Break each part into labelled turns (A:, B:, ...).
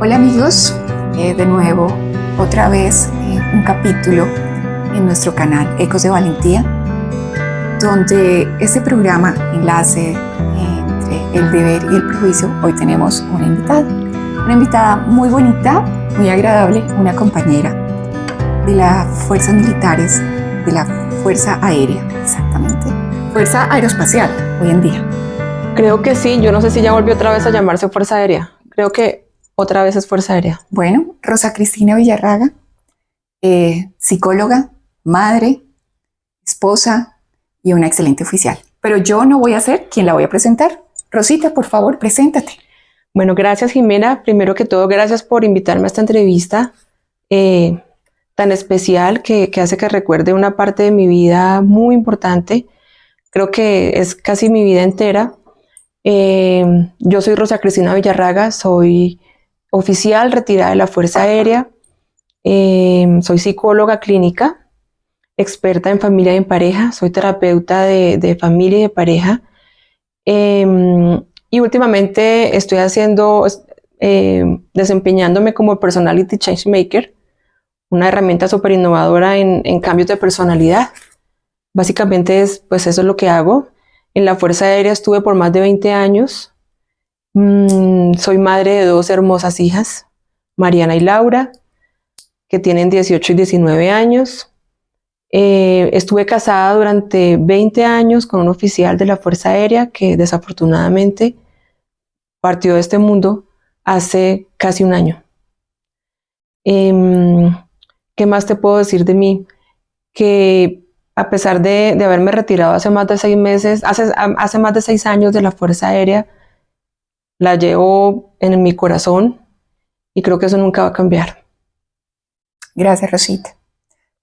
A: Hola amigos, de nuevo, otra vez un capítulo en nuestro canal Ecos de Valentía, donde este programa enlace entre el deber y el prejuicio. Hoy tenemos una invitada muy bonita, muy agradable, una compañera de las fuerzas militares, de la Fuerza Aérea, exactamente, Fuerza Aeroespacial hoy en día.
B: Creo que sí, yo no sé si ya volvió otra vez a llamarse Fuerza Aérea, creo que otra vez es Fuerza Aérea.
A: Bueno, Rosa Cristina Villarraga, psicóloga, madre, esposa y una excelente oficial. Pero yo no voy a ser quien la voy a presentar. Rosita, por favor, preséntate.
B: Bueno, gracias Jimena. Primero que todo, gracias por invitarme a esta entrevista tan especial que hace que recuerde una parte de mi vida muy importante. Creo que es casi mi vida entera. Yo soy Rosa Cristina Villarraga, soy oficial retirada de la Fuerza Aérea, soy psicóloga clínica, experta en familia y en pareja, soy terapeuta de familia y de pareja, y últimamente estoy desempeñándome como Personality Change Maker, una herramienta súper innovadora en cambios de personalidad. Básicamente pues eso es lo que hago. En la Fuerza Aérea estuve por más de 20 años. Soy madre de 2 hermosas hijas, Mariana y Laura, que tienen 18 y 19 años. Estuve casada durante 20 años con un oficial de la Fuerza Aérea que desafortunadamente partió de este mundo hace casi un año. ¿Qué más te puedo decir de mí? Que a pesar de haberme retirado hace más de 6 meses, hace más de 6 años de la Fuerza Aérea, la llevo en mi corazón y creo que eso nunca va a cambiar.
A: Gracias, Rosita.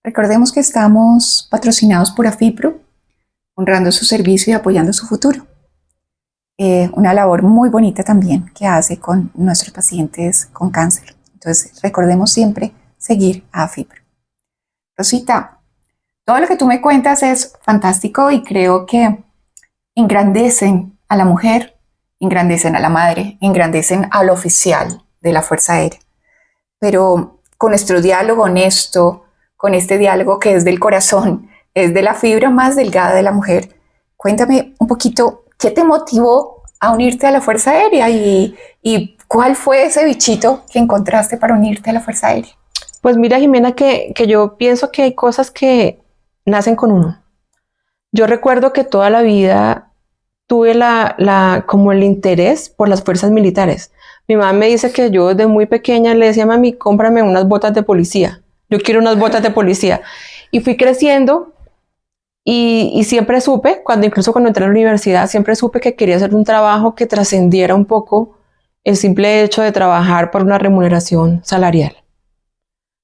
A: Recordemos que estamos patrocinados por AFIPRO, honrando su servicio y apoyando su futuro. Una labor muy bonita también que hace con nuestros pacientes con cáncer. Entonces, recordemos siempre seguir a AFIPRO. Rosita, todo lo que tú me cuentas es fantástico y creo que engrandecen a la mujer, engrandecen a la madre, engrandecen al oficial de la Fuerza Aérea. Pero con nuestro diálogo honesto, con este diálogo que es del corazón, es de la fibra más delgada de la mujer, cuéntame un poquito qué te motivó a unirte a la Fuerza Aérea y cuál fue ese bichito que encontraste para unirte a la Fuerza Aérea.
B: Pues mira, Jimena, que yo pienso que hay cosas que nacen con uno. Yo recuerdo que toda la vida tuve como el interés por las fuerzas militares. Mi mamá me dice que yo desde muy pequeña le decía: mami, cómprame unas botas de policía. Yo quiero unas botas de policía. Y fui creciendo y siempre supe, incluso cuando entré a la universidad, siempre supe que quería hacer un trabajo que trascendiera un poco el simple hecho de trabajar por una remuneración salarial.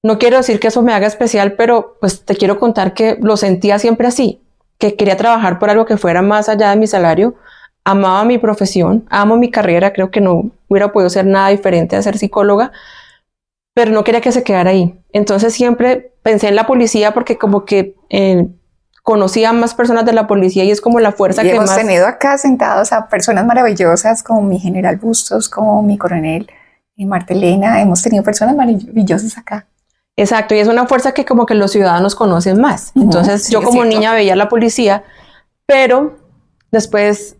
B: No quiero decir que eso me haga especial, pero pues te quiero contar que lo sentía siempre así, que quería trabajar por algo que fuera más allá de mi salario. Amaba mi profesión, amo mi carrera, creo que no hubiera podido ser nada diferente a ser psicóloga, pero no quería que se quedara ahí. Entonces siempre pensé en la policía porque como que conocía a más personas de la policía y es como la fuerza
A: y
B: que
A: hemos
B: más...
A: tenido acá sentados a personas maravillosas como mi general Bustos, como mi coronel Marta Elena. Hemos tenido personas maravillosas acá.
B: Exacto, y es una fuerza que como que los ciudadanos conocen más. Entonces
A: sí,
B: yo como niña veía a la policía, pero después,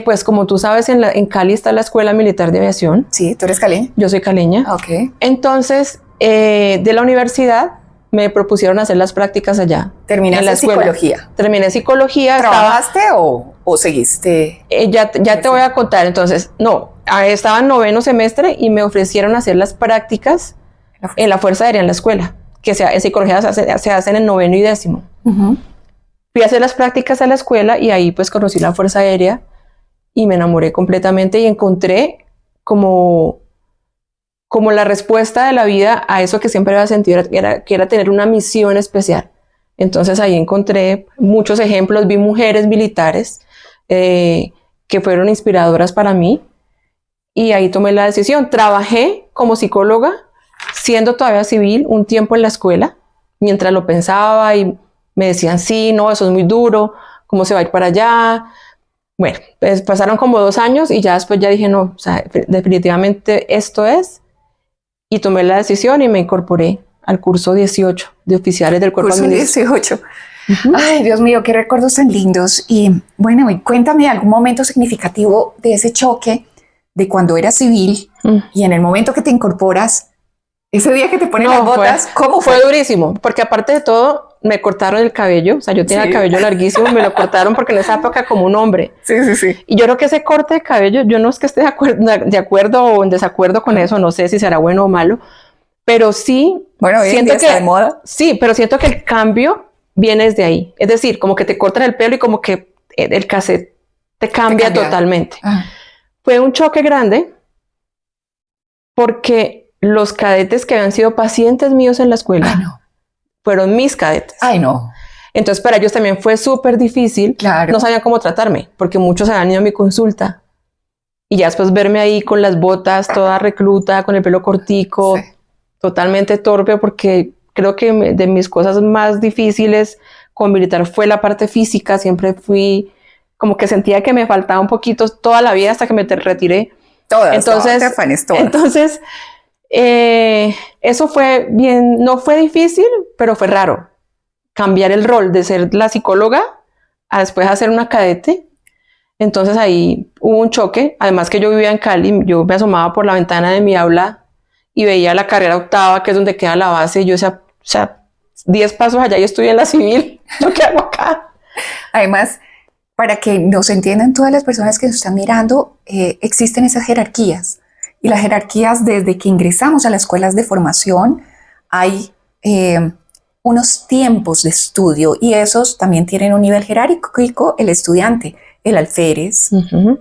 B: pues como tú sabes, en Cali está la Escuela Militar de Aviación.
A: Sí, ¿tú eres caleña?
B: Yo soy caleña.
A: Ok.
B: Entonces, de la universidad me propusieron hacer las prácticas allá.
A: ¿Terminaste psicología?
B: Terminé psicología.
A: ¿Trabajaste o seguiste?
B: Ya te voy a contar. Entonces, no, estaba en 9º semestre y me ofrecieron hacer las prácticas en la Fuerza Aérea, en la escuela, que en psicología se hacen en 9º y 10º. Fui a hacer las prácticas a la escuela y ahí pues conocí la Fuerza Aérea y me enamoré completamente y encontré como la respuesta de la vida a eso que siempre había sentido, que era tener una misión especial. Entonces ahí encontré muchos ejemplos, vi mujeres militares que fueron inspiradoras para mí y ahí tomé la decisión. Trabajé como psicóloga, siendo todavía civil, un tiempo en la escuela, mientras lo pensaba y me decían: sí, no, eso es muy duro, ¿cómo se va a ir para allá? Bueno, pues pasaron como 2 años y ya después ya dije: no, o sea, definitivamente esto es. y tomé la decisión y me incorporé al curso 18 de oficiales del cuerpo
A: Curso
B: administrativo.
A: 18. Ay, Dios mío, qué recuerdos tan lindos. Y bueno, y cuéntame algún momento significativo de ese choque de cuando eras civil y en el momento que te incorporas, ese día que te ponen las botas, ¿cómo fue?
B: Fue durísimo, porque aparte de todo, me cortaron el cabello. O sea, yo tenía el cabello larguísimo, me lo cortaron porque en esa época como un hombre.
A: Sí.
B: Y yo creo que ese corte de cabello, yo no es que esté de acuerdo o en desacuerdo con eso, no sé si será bueno o malo, pero sí,
A: bueno,
B: siento que
A: está de moda.
B: Sí, pero siento que el cambio viene desde ahí. Es decir, como que te cortan el pelo y como que el cassette te cambia totalmente. Fue un choque grande porque los cadetes que habían sido pacientes míos en la escuela fueron mis cadetes.
A: Ay, no.
B: Entonces para ellos también fue súper difícil.
A: Claro.
B: No sabían cómo tratarme porque muchos habían ido a mi consulta. Y ya después verme ahí con las botas, toda recluta, con el pelo cortico, totalmente torpe, porque creo que de mis cosas más difíciles con militar fue la parte física. Siempre fui como que sentía que me faltaba un poquito toda la vida hasta que me retiré. Entonces, eso fue bien, no fue difícil, pero fue raro. Cambiar el rol de ser la psicóloga a después hacer una cadete. Entonces ahí hubo un choque. Además que yo vivía en Cali, yo me asomaba por la ventana de mi aula y veía la carrera octava, que es donde queda la base, y yo decía, o sea, 10 pasos allá y estoy en la civil. ¿Yo qué hago acá?
A: Además, para que nos entiendan todas las personas que nos están mirando, existen esas jerarquías. Y las jerarquías, desde que ingresamos a las escuelas de formación, hay unos tiempos de estudio y esos también tienen un nivel jerárquico. El estudiante, el alférez,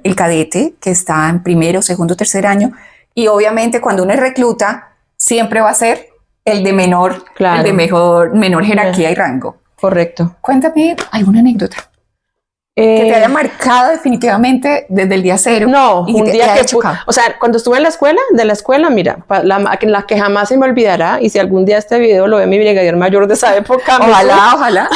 A: el cadete, que está en primero, segundo, tercer año, y obviamente cuando uno es recluta, siempre va a ser el de menor, el de menor jerarquía y rango.
B: Correcto.
A: Cuéntame alguna anécdota que te haya marcado definitivamente desde el día cero.
B: No, un día que o sea, cuando estuve en la escuela, mira, la que jamás se me olvidará, y si algún día este video lo ve mi brigadier mayor de esa época.
A: Ojalá.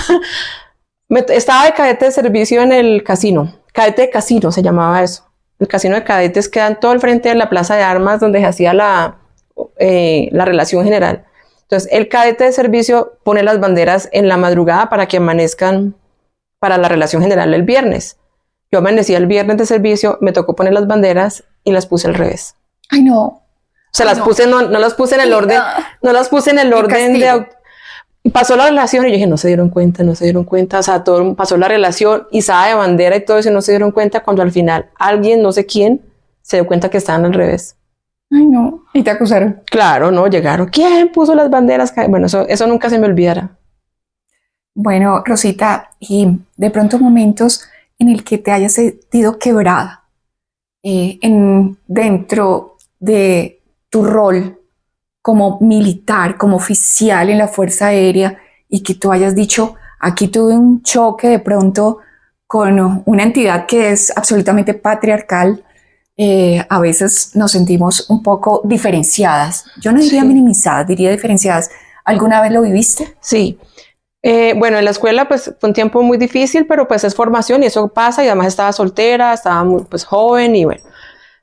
B: Estaba de cadete de servicio en el casino. Cadete de casino se llamaba eso. El casino de cadetes queda en todo el frente de la plaza de armas donde se hacía la relación general. Entonces, el cadete de servicio pone las banderas en la madrugada para que amanezcan para la relación general el viernes. Yo amanecí el viernes de servicio, me tocó poner las banderas y las puse al revés.
A: Ay, no.
B: O sea, las puse, no las puse en el orden, no las puse en el orden de... Pasó la relación y yo dije, no se dieron cuenta. O sea, todo pasó la relación, izada de bandera y todo eso, y no se dieron cuenta cuando al final alguien, no sé quién, se dio cuenta que estaban al revés.
A: Ay, no. ¿Y te acusaron?
B: Claro, no, llegaron. ¿Quién puso las banderas? Bueno, eso nunca se me olvidará.
A: Bueno, Rosita, y de pronto momentos en el que te hayas sentido quebrada dentro de tu rol como militar, como oficial en la Fuerza Aérea, y que tú hayas dicho, aquí tuve un choque de pronto con una entidad que es absolutamente patriarcal. A veces nos sentimos un poco diferenciadas. Yo no diría minimizadas, diría diferenciadas. ¿Alguna vez lo viviste?
B: Sí. Bueno, en la escuela pues fue un tiempo muy difícil, pero pues es formación y eso pasa, y además estaba soltera, estaba muy joven y bueno.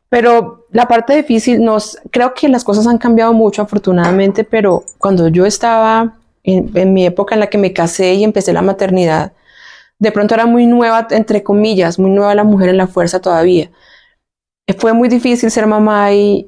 B: Pero la parte difícil, creo que las cosas han cambiado mucho afortunadamente, pero cuando yo estaba en mi época en la que me casé y empecé la maternidad, de pronto era muy nueva, entre comillas, muy nueva la mujer en la fuerza todavía. Fue muy difícil ser mamá y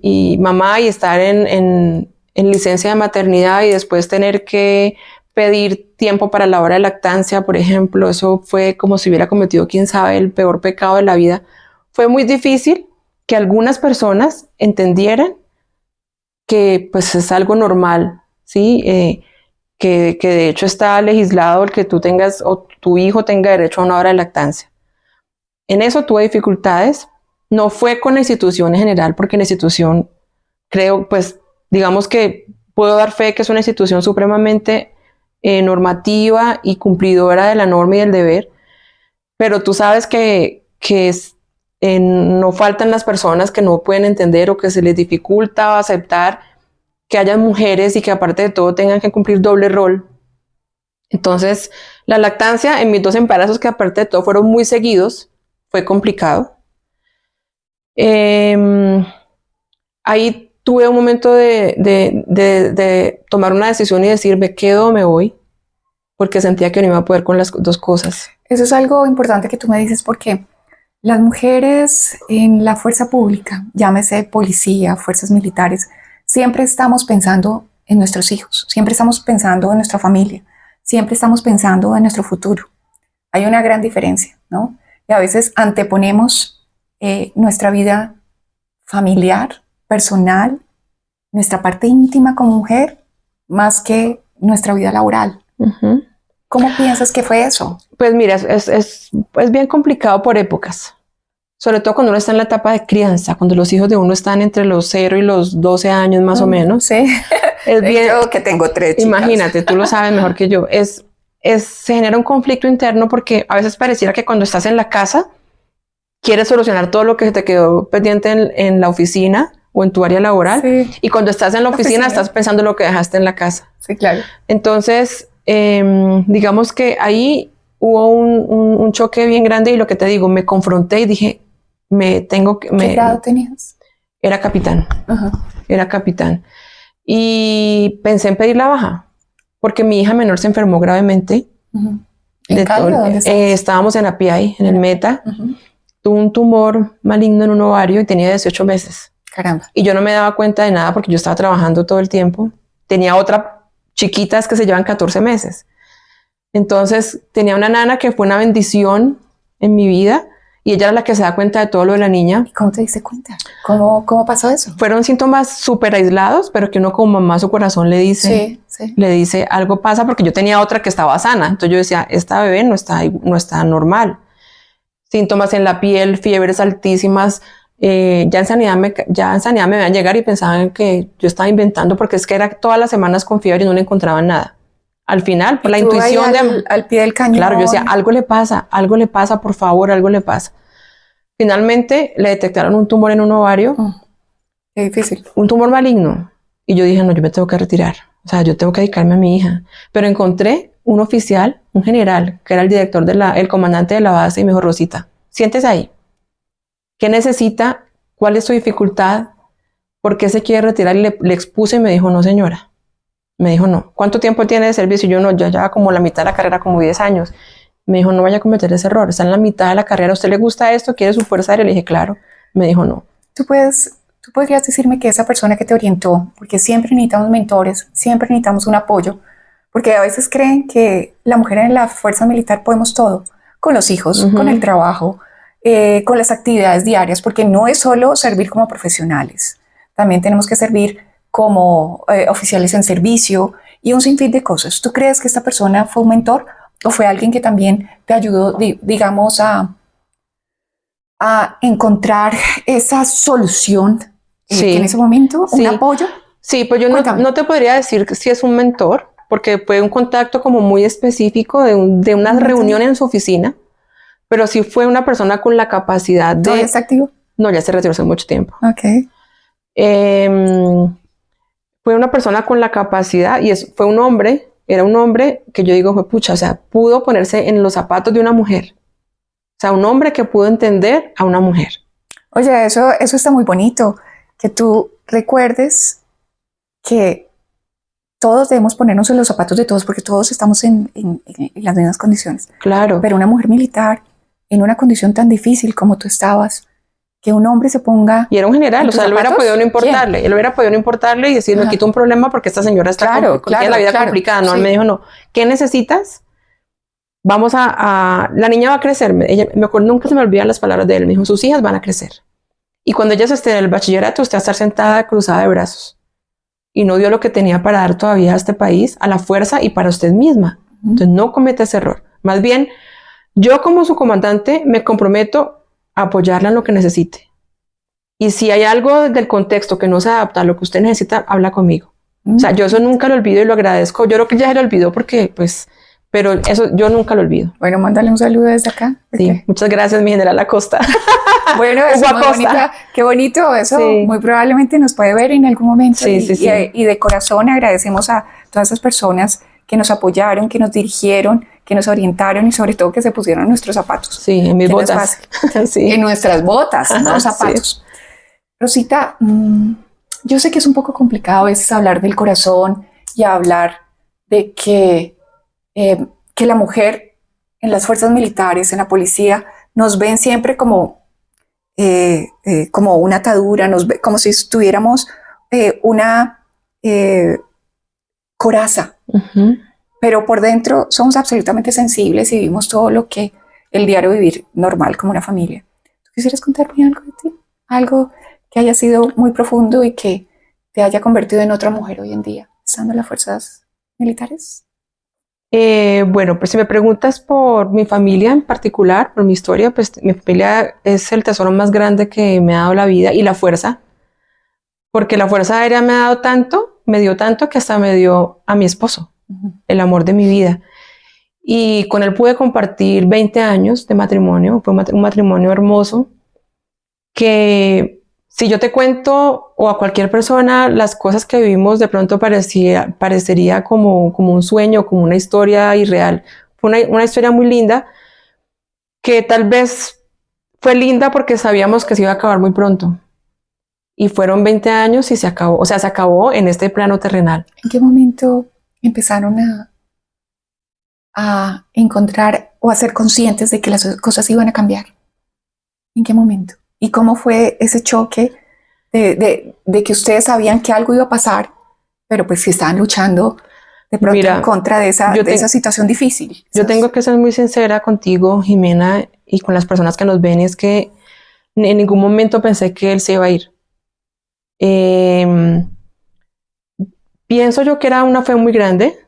B: estar en licencia de maternidad y después tener que pedir tiempo para la hora de lactancia, por ejemplo. Eso fue como si hubiera cometido, quién sabe, el peor pecado de la vida. Fue muy difícil que algunas personas entendieran que pues es algo normal, ¿sí? Que de hecho está legislado el que tú tengas o tu hijo tenga derecho a una hora de lactancia. En eso tuve dificultades. No fue con la institución en general, porque la institución, creo, pues, digamos que puedo dar fe que es una institución supremamente normativa y cumplidora de la norma y del deber, pero tú sabes que no faltan las personas que no pueden entender o que se les dificulta aceptar que haya mujeres y que aparte de todo tengan que cumplir doble rol. Entonces, la lactancia en mis 2 embarazos, que aparte de todo fueron muy seguidos, fue complicado. Ahí tuve un momento de tomar una decisión y decir, ¿me quedo o me voy? Porque sentía que no iba a poder con las dos cosas.
A: Eso es algo importante que tú me dices porque las mujeres en la fuerza pública, llámese policía, fuerzas militares, siempre estamos pensando en nuestros hijos, siempre estamos pensando en nuestra familia, siempre estamos pensando en nuestro futuro. Hay una gran diferencia, ¿no? Y a veces anteponemos nuestra vida familiar, personal, nuestra parte íntima como mujer, más que nuestra vida laboral.
B: Uh-huh.
A: ¿Cómo piensas que fue eso?
B: Pues mira, es bien complicado por épocas. Sobre todo cuando uno está en la etapa de crianza, cuando los hijos de uno están entre los 0 y los 12 años más o menos.
A: Sí,
B: es bien,
A: yo que tengo 3 chicas.
B: Imagínate, tú lo sabes mejor que yo. Se genera un conflicto interno porque a veces pareciera que cuando estás en la casa quieres solucionar todo lo que te quedó pendiente en la oficina o en tu área laboral. Sí. Y cuando estás en la oficina estás pensando lo que dejaste en la casa.
A: Sí, claro.
B: Entonces, digamos que ahí hubo un choque bien grande y lo que te digo, me confronté y dije, ¿Qué
A: grado tenías?
B: Era capitán.
A: Uh-huh.
B: Era capitán. Y pensé en pedir la baja porque mi hija menor se enfermó gravemente.
A: Uh-huh. ¿En Cali? ¿Dónde
B: estábamos en la PI, en el Meta.
A: Uh-huh.
B: Tuvo un tumor maligno en un ovario y tenía 18 meses.
A: Caramba.
B: Y yo no me daba cuenta de nada porque yo estaba trabajando todo el tiempo. Tenía otra chiquitas que se llevan 14 meses. Entonces tenía una nana que fue una bendición en mi vida y ella era la que se da cuenta de todo lo de la niña.
A: ¿Y cómo te diste cuenta? ¿Cómo pasó eso?
B: Fueron síntomas súper aislados, pero que uno como mamá su corazón le dice, le dice algo pasa porque yo tenía otra que estaba sana. Entonces yo decía, esta bebé no está normal. Síntomas en la piel, fiebres altísimas. Ya en sanidad me veían llegar y pensaban que yo estaba inventando porque es que era todas las semanas con fiebre y no le encontraban nada. Al final, por la intuición
A: al pie del cañón.
B: Claro, yo decía, algo le pasa, por favor, algo le pasa. Finalmente le detectaron un tumor en un ovario.
A: Qué difícil.
B: Un tumor maligno. Y yo dije, no, yo me tengo que retirar. O sea, yo tengo que dedicarme a mi hija. Pero encontré un oficial, un general, que era el director el comandante de la base y me dijo, Rosita, siéntese ahí. ¿Qué necesita? ¿Cuál es su dificultad? ¿Por qué se quiere retirar? Y le expuse y me dijo, no, señora. Me dijo, no. ¿Cuánto tiempo tiene de servicio? Y yo, no, ya como la mitad de la carrera, como 10 años. Me dijo, no vaya a cometer ese error. Está en la mitad de la carrera. ¿A usted le gusta esto? ¿Quiere su fuerza aérea? Le dije, claro. Me dijo, no.
A: Tú podrías decirme que esa persona que te orientó, porque siempre necesitamos mentores, siempre necesitamos un apoyo, porque a veces creen que la mujer en la fuerza militar podemos todo, con los hijos, uh-huh, con el trabajo, con las actividades diarias, porque no es solo servir como profesionales, también tenemos que servir como oficiales en servicio y un sinfín de cosas. ¿Tú crees que esta persona fue un mentor o fue alguien que también te ayudó, digamos, a encontrar esa solución en ese momento, un apoyo?
B: Sí, pues yo no te podría decir si es un mentor, porque fue un contacto como muy específico de una reunión en su oficina, pero sí fue una persona con la capacidad de...
A: ¿Todavía está activo?
B: No, ya se retiró hace mucho tiempo.
A: Ok.
B: Fue una persona con la capacidad y era un hombre que yo digo, pucha, o sea, pudo ponerse en los zapatos de una mujer. O sea, un hombre que pudo entender a una mujer.
A: Oye, eso está muy bonito, que tú recuerdes que todos debemos ponernos en los zapatos de todos porque todos estamos en las mismas condiciones.
B: Claro.
A: Pero una mujer militar en una condición tan difícil como tú estabas, que un hombre se ponga...
B: Y era un general, o sea, él hubiera podido no importarle. Él hubiera podido no importarle y decir, me quito un problema porque esta señora tiene la vida complicada. No, él me dijo, no, ¿qué necesitas? La niña va a crecer. Me acuerdo, nunca se me olvidan las palabras de él. Me dijo, sus hijas van a crecer. Y cuando ellas estén en el bachillerato, usted va a estar sentada cruzada de brazos. Y no dio lo que tenía para dar todavía a este país, a la fuerza y para usted misma. Entonces no cometa ese error. Más bien, yo como su comandante me comprometo a apoyarla en lo que necesite. Y si hay algo del contexto que no se adapta a lo que usted necesita, habla conmigo. O sea, yo eso nunca lo olvido y lo agradezco. Yo creo que ya se lo olvidó porque, pues... Pero eso yo nunca lo olvido.
A: Bueno, mándale un saludo desde acá.
B: Sí, muchas gracias, mi general Acosta.
A: Bueno, eso es muy bonita. Qué bonito, eso muy probablemente nos puede ver en algún momento.
B: Sí.
A: Y de corazón agradecemos a todas esas personas que nos apoyaron, que nos dirigieron, que nos orientaron y sobre todo que se pusieron en nuestros zapatos.
B: Sí, en mis botas.
A: Sí. En nuestras botas, no zapatos. Rosita, yo sé que es un poco complicado a veces hablar del corazón y hablar de que la mujer en las fuerzas militares, en la policía, nos ven siempre como una atadura, nos ve como si estuviéramos una coraza, pero por dentro somos absolutamente sensibles y vivimos todo lo que el diario vivir normal como una familia. ¿Tú quisieras contarme algo de ti? Algo que haya sido muy profundo y que te haya convertido en otra mujer hoy en día, estando en las fuerzas militares.
B: Bueno, pues si me preguntas por mi familia en particular, por mi historia, pues mi familia es el tesoro más grande que me ha dado la vida y la fuerza, porque la Fuerza Aérea me ha dado tanto, me dio tanto que hasta me dio a mi esposo, el amor de mi vida. Y con él pude compartir 20 años de matrimonio, fue un matrimonio hermoso, que si yo te cuento o a cualquier persona las cosas que vivimos, de pronto parecería como un sueño, como una historia irreal. Fue una historia muy linda, que tal vez fue linda porque sabíamos que se iba a acabar muy pronto. Y fueron 20 años y se acabó, o sea, se acabó en este plano terrenal.
A: ¿En qué momento empezaron a encontrar o a ser conscientes de que las cosas iban a cambiar? ¿En qué momento? ¿Y cómo fue ese choque de que ustedes sabían que algo iba a pasar, pero pues que estaban luchando de pronto en contra de esa situación difícil?
B: Yo tengo que ser muy sincera contigo, Jimena, y con las personas que nos ven, es que en ningún momento pensé que él se iba a ir. Pienso yo que era una fe muy grande.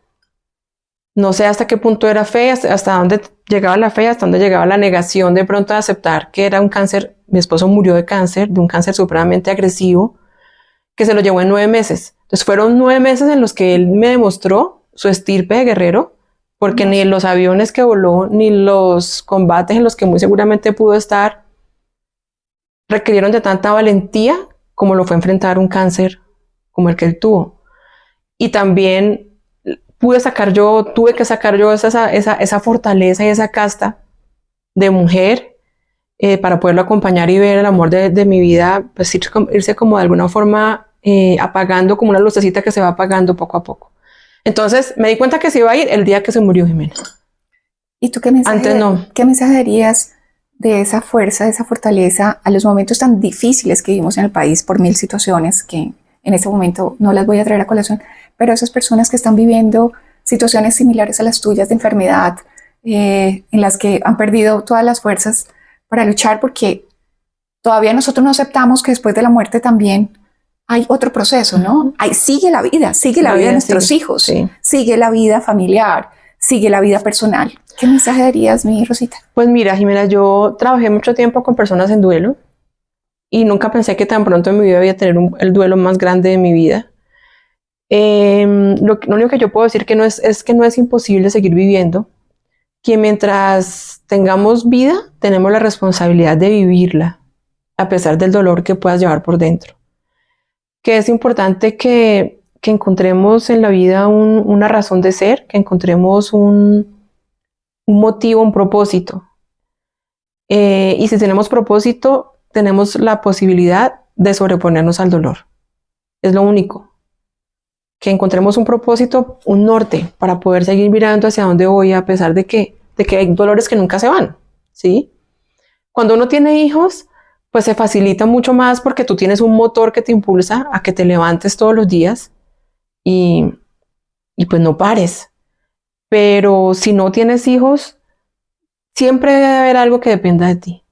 B: No sé hasta qué punto era fe, hasta dónde llegaba la fe, hasta dónde llegaba la negación de pronto de aceptar que era un cáncer. Mi esposo murió de un cáncer supremamente agresivo, que se lo llevó en 9 meses. Entonces fueron 9 meses en los que él me demostró su estirpe de guerrero, porque ni los aviones que voló, ni los combates en los que muy seguramente pudo estar, requirieron de tanta valentía como lo fue enfrentar un cáncer como el que él tuvo. Y también tuve que sacar yo esa fortaleza y esa casta de mujer para poderlo acompañar y ver el amor de mi vida, pues irse como de alguna forma apagando, como una lucecita que se va apagando poco a poco. Entonces me di cuenta que se iba a ir el día que se murió Jimena.
A: ¿Y tú qué mensaje darías de esa fuerza, de esa fortaleza a los momentos tan difíciles que vivimos en el país por 1000 situaciones que en este momento no las voy a traer a colación, pero esas personas que están viviendo situaciones similares a las tuyas de enfermedad, en las que han perdido todas las fuerzas para luchar, porque todavía nosotros no aceptamos que después de la muerte también hay otro proceso, ¿no? Sigue la vida de nuestros hijos, sigue la vida familiar, sigue la vida personal. ¿Qué mensaje darías, mi Rosita?
B: Pues mira, Jimena, yo trabajé mucho tiempo con personas en duelo y nunca pensé que tan pronto en mi vida iba a tener el duelo más grande de mi vida. Lo único que yo puedo decir es que no es imposible seguir viviendo, que mientras tengamos vida, tenemos la responsabilidad de vivirla, a pesar del dolor que puedas llevar por dentro. Que es importante que encontremos en la vida una razón de ser, que encontremos un motivo, un propósito. Y si tenemos propósito, tenemos la posibilidad de sobreponernos al dolor. Es lo único. Que encontremos un propósito, un norte, para poder seguir mirando hacia dónde voy, a pesar de que hay dolores que nunca se van, ¿sí? Cuando uno tiene hijos, pues se facilita mucho más porque tú tienes un motor que te impulsa a que te levantes todos los días y pues no pares. Pero si no tienes hijos, siempre debe haber algo que dependa de ti.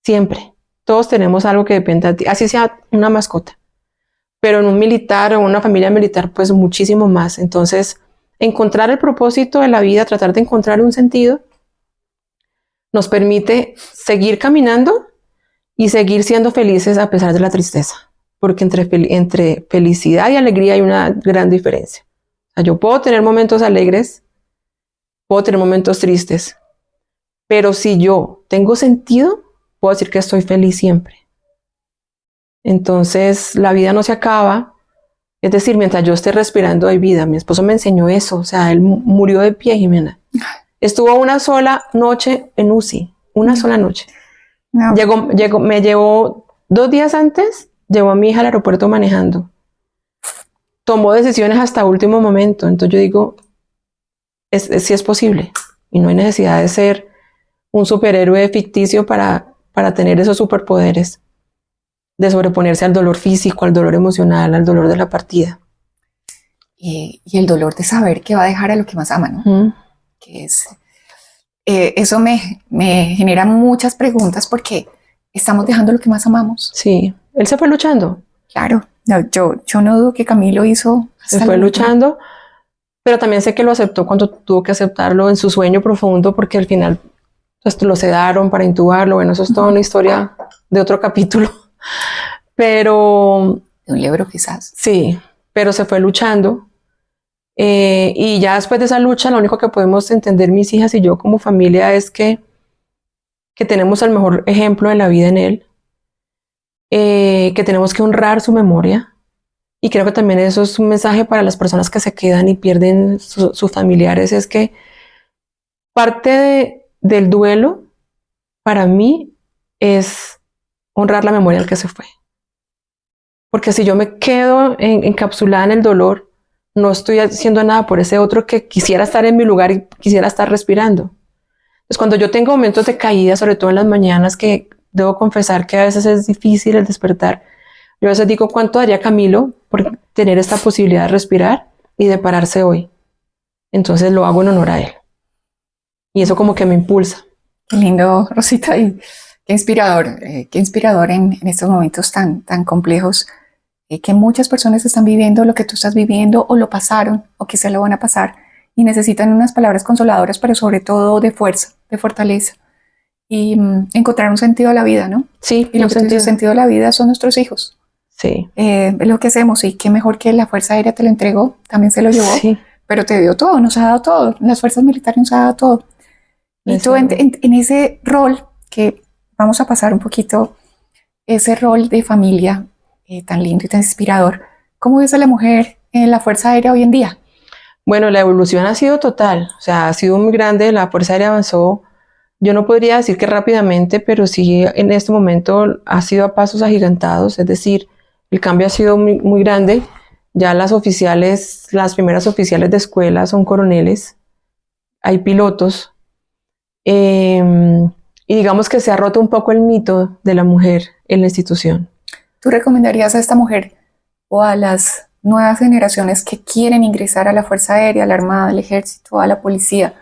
B: Siempre. Todos tenemos algo que dependa de ti, así sea una mascota. Pero en un militar o una familia militar, pues muchísimo más. Entonces, encontrar el propósito de la vida, tratar de encontrar un sentido, nos permite seguir caminando y seguir siendo felices a pesar de la tristeza. Porque entre felicidad y alegría hay una gran diferencia. O sea, yo puedo tener momentos alegres, puedo tener momentos tristes, pero si yo tengo sentido, puedo decir que estoy feliz siempre. Entonces la vida no se acaba, es decir, mientras yo esté respirando hay vida. Mi esposo me enseñó eso, o sea, él murió de pie, Jimena. Estuvo una sola noche en UCI, una sola noche. Me llevó 2 días antes llevó a mi hija al aeropuerto manejando, tomó decisiones hasta último momento. Entonces yo digo, sí es posible y no hay necesidad de ser un superhéroe ficticio para tener esos superpoderes, de sobreponerse al dolor físico, al dolor emocional, al dolor de la partida.
A: Y el dolor de saber que va a dejar a lo que más ama, ¿no? Que es, eso me genera muchas preguntas porque estamos dejando lo que más amamos.
B: Sí, él se fue luchando.
A: Claro, no, yo no dudo que Camilo hizo.
B: Se fue luchando, pero también sé que lo aceptó cuando tuvo que aceptarlo en su sueño profundo, porque al final pues, lo sedaron para intubarlo. Bueno, eso es toda una historia de otro capítulo. Pero...
A: de un libro quizás.
B: Sí, pero se fue luchando. Y ya después de esa lucha, lo único que podemos entender mis hijas y yo como familia es que tenemos el mejor ejemplo de la vida en él, que tenemos que honrar su memoria. Y creo que también eso es un mensaje para las personas que se quedan y pierden sus familiares, es que parte del duelo para mí es honrar la memoria del que se fue. Porque si yo me quedo encapsulada en el dolor, no estoy haciendo nada por ese otro que quisiera estar en mi lugar y quisiera estar respirando. Entonces, cuando yo tengo momentos de caída, sobre todo en las mañanas, que debo confesar que a veces es difícil el despertar, yo a veces digo, ¿cuánto daría Camilo por tener esta posibilidad de respirar y de pararse hoy? Entonces lo hago en honor a él. Y eso como que me impulsa.
A: Qué lindo, Rosita, y qué inspirador en estos momentos tan complejos, que muchas personas están viviendo lo que tú estás viviendo o lo pasaron o quizá lo van a pasar y necesitan unas palabras consoladoras, pero sobre todo de fuerza, de fortaleza y encontrar un sentido a la vida, ¿no?
B: Sí,
A: y lo que tiene sentido a la vida son nuestros hijos.
B: Sí.
A: Es lo que hacemos y qué mejor que la Fuerza Aérea te lo entregó, también se lo llevó,
B: sí.
A: Pero te dio todo, nos ha dado todo, las fuerzas militares nos ha dado todo. Y tú en ese rol que vamos a pasar un poquito, ese rol de familia tan lindo y tan inspirador, ¿cómo ves a la mujer en la Fuerza Aérea hoy en día?
B: Bueno, la evolución ha sido total, o sea, ha sido muy grande, la Fuerza Aérea avanzó, yo no podría decir que rápidamente, pero sí en este momento ha sido a pasos agigantados, es decir, el cambio ha sido muy grande. Ya las primeras oficiales de escuela son coroneles, hay pilotos, y digamos que se ha roto un poco el mito de la mujer en la institución.
A: ¿Tú recomendarías a esta mujer o a las nuevas generaciones que quieren ingresar a la Fuerza Aérea, a la Armada, al Ejército, a la Policía,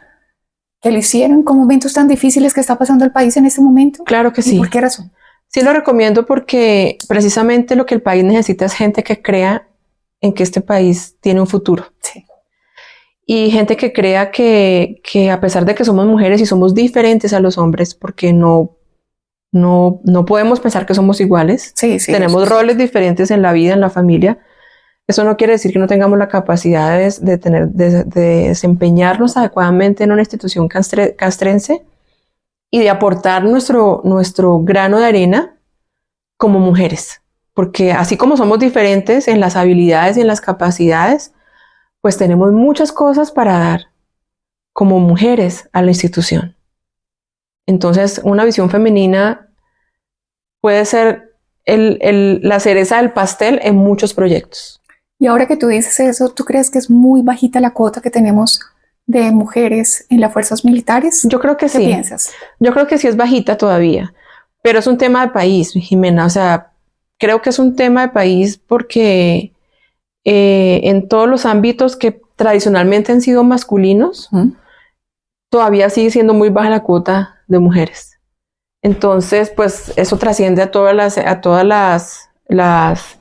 A: que lo hicieron con momentos tan difíciles que está pasando el país en este momento?
B: Claro que sí.
A: ¿Por qué razón?
B: Sí lo recomiendo porque precisamente lo que el país necesita es gente que crea en que este país tiene un futuro.
A: Sí.
B: Y gente que crea que a pesar de que somos mujeres y somos diferentes a los hombres, porque no podemos pensar que somos iguales, tenemos roles diferentes en la vida, en la familia. Eso no quiere decir que no tengamos la capacidad de desempeñarnos adecuadamente en una institución castrense y de aportar nuestro grano de arena como mujeres. Porque así como somos diferentes en las habilidades y en las capacidades, pues tenemos muchas cosas para dar como mujeres a la institución. Entonces, una visión femenina puede ser la cereza del pastel en muchos proyectos.
A: Y ahora que tú dices eso, ¿tú crees que es muy bajita la cuota que tenemos de mujeres en las fuerzas militares?
B: Yo creo que sí.
A: ¿Qué piensas?
B: Yo creo que sí es bajita todavía, pero es un tema de país, Jimena. O sea, creo que es un tema de país porque en todos los ámbitos que tradicionalmente han sido masculinos, todavía sigue siendo muy baja la cuota de mujeres. Entonces, pues eso trasciende a todas las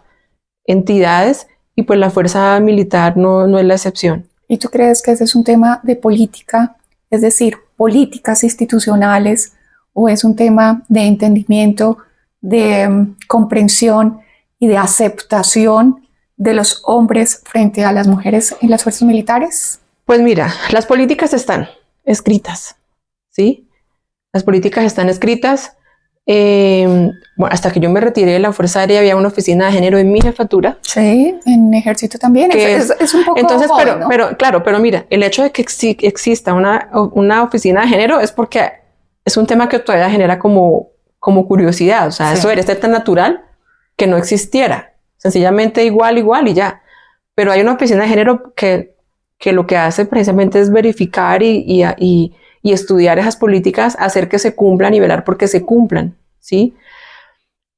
B: entidades y pues la fuerza militar no es la excepción.
A: ¿Y tú crees que ese es un tema de política, es decir, políticas institucionales, o es un tema de entendimiento, de comprensión y de aceptación de los hombres frente a las mujeres en las fuerzas militares?
B: Pues mira, las políticas están escritas, ¿sí? Las políticas están escritas. Bueno, hasta que yo me retiré de la Fuerza Aérea había una oficina de género en mi jefatura.
A: Sí, en Ejército también. Es un poco
B: entonces,
A: joven, ¿no?
B: pero mira, el hecho de que exista una oficina de género es porque es un tema que todavía genera como curiosidad. O sea, eso debería ser tan natural que no existiera, sencillamente igual y ya. Pero hay una oficina de género que lo que hace precisamente es verificar y estudiar esas políticas, hacer que se cumplan y velar porque se cumplan, ¿sí?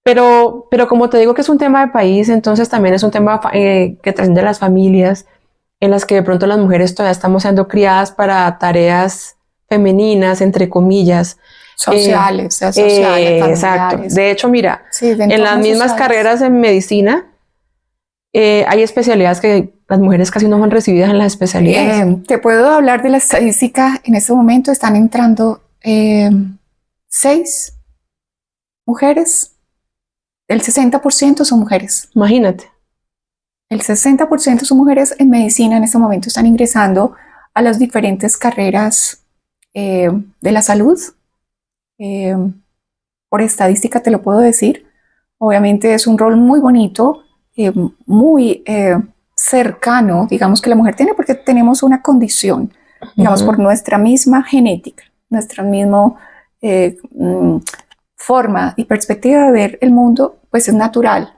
B: Pero como te digo que es un tema de país, entonces también es un tema que trasciende a las familias, en las que de pronto las mujeres todavía estamos siendo criadas para tareas femeninas, entre comillas.
A: Sociales, sociales,
B: Exacto.
A: familiares.
B: De hecho, mira,
A: Sí, de
B: en las
A: entornos
B: mismas
A: sociales.
B: carreras en medicina, hay especialidades que las mujeres casi no son recibidas en las especialidades.
A: Te puedo hablar de la estadística. En este momento están entrando 6 mujeres. El 60% son mujeres.
B: Imagínate.
A: El 60% son mujeres en medicina. En este momento están ingresando a las diferentes carreras de la salud. Por estadística te lo puedo decir. Obviamente es un rol muy bonito, muy cercano, digamos, que la mujer tiene, porque tenemos una condición, digamos, por nuestra misma genética, nuestra misma forma y perspectiva de ver el mundo, pues es natural.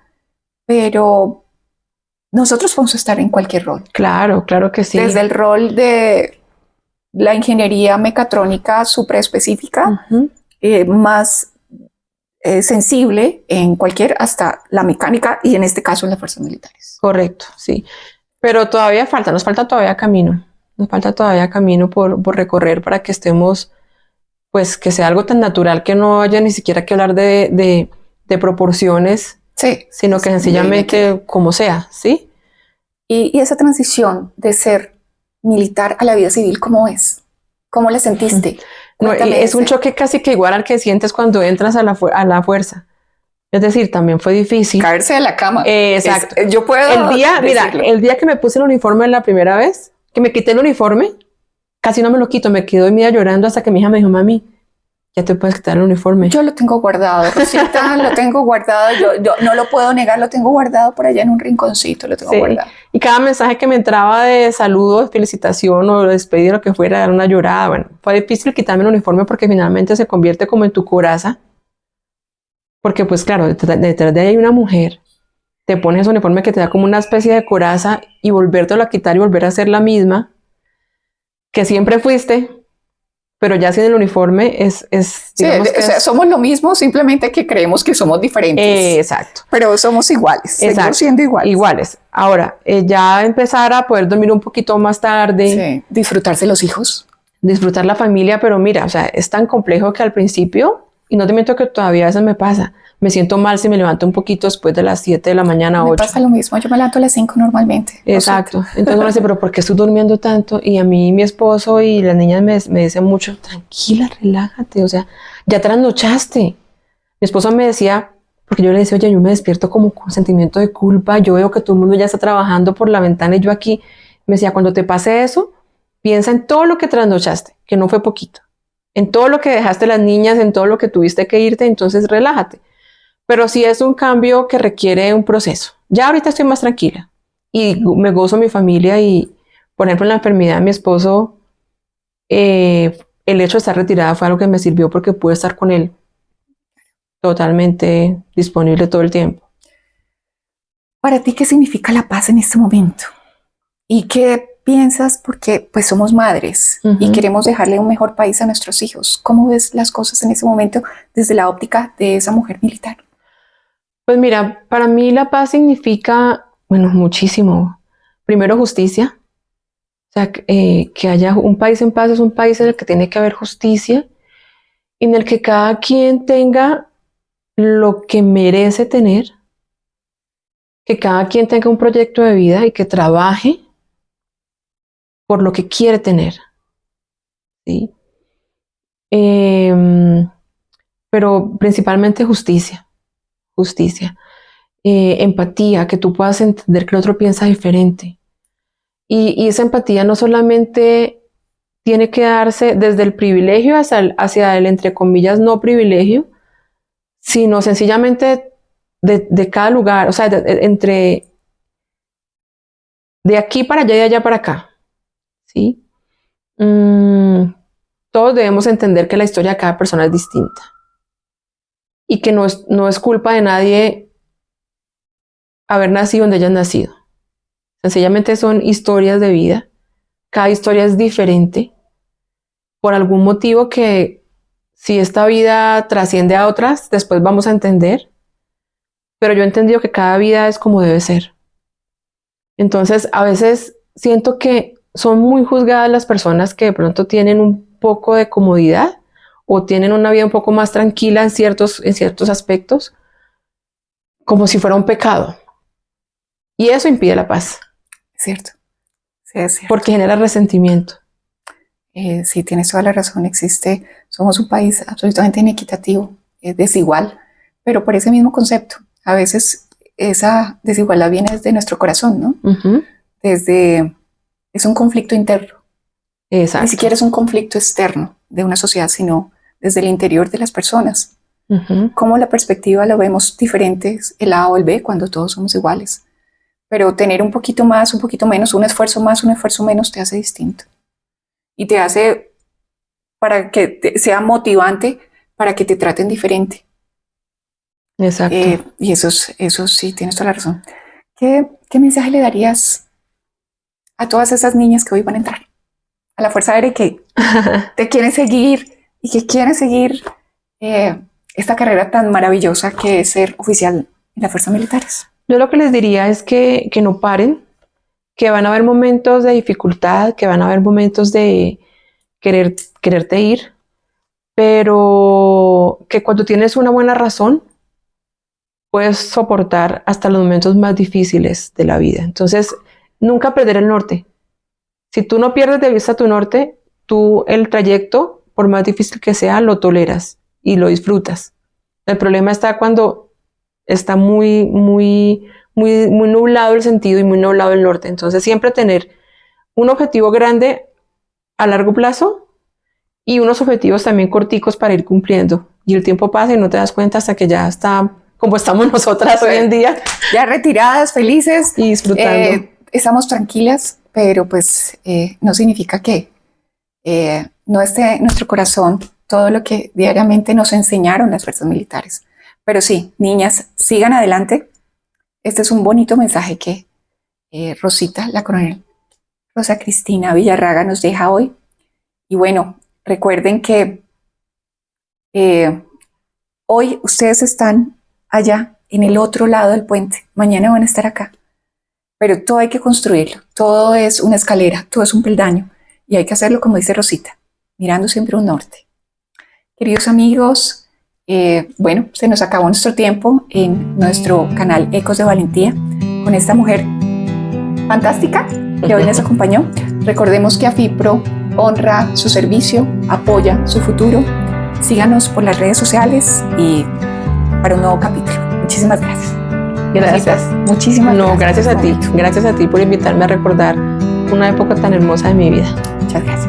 A: Pero nosotros podemos estar en cualquier rol.
B: Claro, claro que sí.
A: Desde el rol de la ingeniería mecatrónica súper específica, más sensible en cualquier, hasta la mecánica y en este caso en las fuerzas militares.
B: Correcto, sí. Pero todavía falta, nos falta todavía camino. Nos falta todavía camino por recorrer para que estemos, pues que sea algo tan natural que no haya ni siquiera que hablar de proporciones,
A: Sí,
B: sino que sencillamente como sea, ¿sí?
A: Y esa transición de ser militar a la vida civil, ¿cómo es? ¿Cómo la sentiste?
B: No, es un choque casi que igual al que sientes cuando entras a la fuerza. Es decir, también fue difícil.
A: Caerse de la cama.
B: Exacto.
A: Yo puedo
B: el día que me puse el uniforme la primera vez, que me quité el uniforme, casi no me lo quito, me quedo y me iba llorando hasta que mi hija me dijo, mami, ya te puedes quitar el uniforme.
A: Yo lo tengo guardado, Rosita, lo tengo guardado, yo no lo puedo negar, lo tengo guardado por allá en un rinconcito, lo tengo guardado.
B: Y cada mensaje que me entraba de saludo, de felicitación o de despedida, lo que fuera, era una llorada. Bueno, fue difícil quitarme el uniforme porque finalmente se convierte como en tu coraza. Porque pues claro, detrás de ahí hay una mujer, te pones ese uniforme que te da como una especie de coraza y volvértelo a quitar y volver a ser la misma que siempre fuiste, pero ya sin el uniforme es
A: sí, o sea, somos lo mismo, simplemente que creemos que somos diferentes.
B: Exacto.
A: Pero somos iguales, seguimos siendo iguales.
B: Iguales. Ahora, ya empezar a poder dormir un poquito más tarde.
A: Sí, disfrutarse los hijos.
B: Disfrutar la familia, pero mira, o sea, es tan complejo que al principio, y no te miento que todavía a veces me pasa, me siento mal si me levanto un poquito después de las 7 de la mañana, 8.
A: Me pasa lo mismo, yo me levanto a las 5 normalmente.
B: Exacto. Entonces uno dice, pero ¿por qué estoy durmiendo tanto? Y a mí, mi esposo y las niñas me dicen mucho, tranquila, relájate, o sea, ya trasnochaste. Mi esposo me decía, porque yo le decía, oye, yo me despierto como con sentimiento de culpa, yo veo que todo el mundo ya está trabajando por la ventana y yo aquí, me decía, cuando te pase eso, piensa en todo lo que trasnochaste, que no fue poquito, en todo lo que dejaste las niñas, en todo lo que tuviste que irte, entonces relájate. Pero sí es un cambio que requiere un proceso. Ya ahorita estoy más tranquila y me gozo mi familia y, por ejemplo, en la enfermedad de mi esposo, el hecho de estar retirada fue algo que me sirvió porque pude estar con él totalmente disponible todo el tiempo.
A: Para ti, ¿qué significa la paz en este momento? ¿Y qué piensas? Porque pues somos madres y queremos dejarle un mejor país a nuestros hijos. ¿Cómo ves las cosas en ese momento desde la óptica de esa mujer militar?
B: Pues mira, para mí la paz significa, bueno, muchísimo. Primero, justicia. O sea, que haya un país en paz es un país en el que tiene que haber justicia, en el que cada quien tenga lo que merece tener, que cada quien tenga un proyecto de vida y que trabaje por lo que quiere tener. ¿Sí? Pero principalmente justicia. Justicia. Empatía, que tú puedas entender que el otro piensa diferente. Y esa empatía no solamente tiene que darse desde el privilegio hacia el, entre comillas, no privilegio, sino sencillamente de cada lugar, o sea, entre de aquí para allá y de allá para acá, ¿sí? Todos debemos entender que la historia de cada persona es distinta y que no es culpa de nadie haber nacido donde hayas nacido. Sencillamente son historias de vida. Cada historia es diferente por algún motivo que si esta vida trasciende a otras, después vamos a entender. Pero yo he entendido que cada vida es como debe ser. Entonces, a veces siento que son muy juzgadas las personas que de pronto tienen un poco de comodidad o tienen una vida un poco más tranquila en ciertos aspectos, como si fuera un pecado. Y eso impide la paz.
A: Es cierto. Sí, es cierto.
B: Porque genera resentimiento.
A: Sí, tienes toda la razón. Somos un país absolutamente inequitativo, desigual, pero por ese mismo concepto. A veces esa desigualdad viene desde nuestro corazón, ¿no?
B: Uh-huh.
A: Es un conflicto interno.
B: Exacto.
A: Ni siquiera es un conflicto externo de una sociedad, sino desde el interior de las personas.
B: Uh-huh.
A: Cómo la perspectiva lo vemos diferentes, el A o el B, cuando todos somos iguales. Pero tener un poquito más, un poquito menos, un esfuerzo más, un esfuerzo menos, te hace distinto. Y te hace para que sea motivante, para que te traten diferente.
B: Exacto.
A: Y eso sí, tienes toda la razón. ¿Qué mensaje le darías a todas esas niñas que hoy van a entrar a la Fuerza Aérea y que te quieren seguir y que quieren seguir esta carrera tan maravillosa que es ser oficial en las Fuerzas Militares?
B: Yo lo que les diría es que no paren, que van a haber momentos de dificultad, que van a haber momentos de quererte ir, pero que cuando tienes una buena razón, puedes soportar hasta los momentos más difíciles de la vida. Entonces, nunca perder el norte. Si tú no pierdes de vista tu norte, tú el trayecto, por más difícil que sea, lo toleras y lo disfrutas. El problema está cuando está muy nublado el sentido y muy nublado el norte. Entonces, siempre tener un objetivo grande a largo plazo y unos objetivos también corticos para ir cumpliendo. Y el tiempo pasa y no te das cuenta hasta que ya está como estamos nosotras hoy en día.
A: Ya retiradas, felices.
B: Y disfrutando.
A: Estamos tranquilas, pero pues no significa que no esté en nuestro corazón todo lo que diariamente nos enseñaron las fuerzas militares. Pero sí, niñas, sigan adelante. Este es un bonito mensaje que Rosita, la coronel Rosa Cristina Villarraga, nos deja hoy. Y bueno, recuerden que hoy ustedes están allá en el otro lado del puente. Mañana van a estar acá. Pero todo hay que construirlo. Todo es una escalera, todo es un peldaño. Y hay que hacerlo como dice Rosita, mirando siempre un norte. Queridos amigos, bueno, se nos acabó nuestro tiempo en nuestro canal Ecos de Valentía con esta mujer fantástica que hoy nos acompañó. Recordemos que AFIPRO honra su servicio, apoya su futuro. Síganos por las redes sociales y para un nuevo capítulo. Muchísimas gracias.
B: Gracias.
A: Muchísimas gracias.
B: No, gracias a ti. Gracias a ti por invitarme a recordar una época tan hermosa de mi vida.
A: Muchas gracias.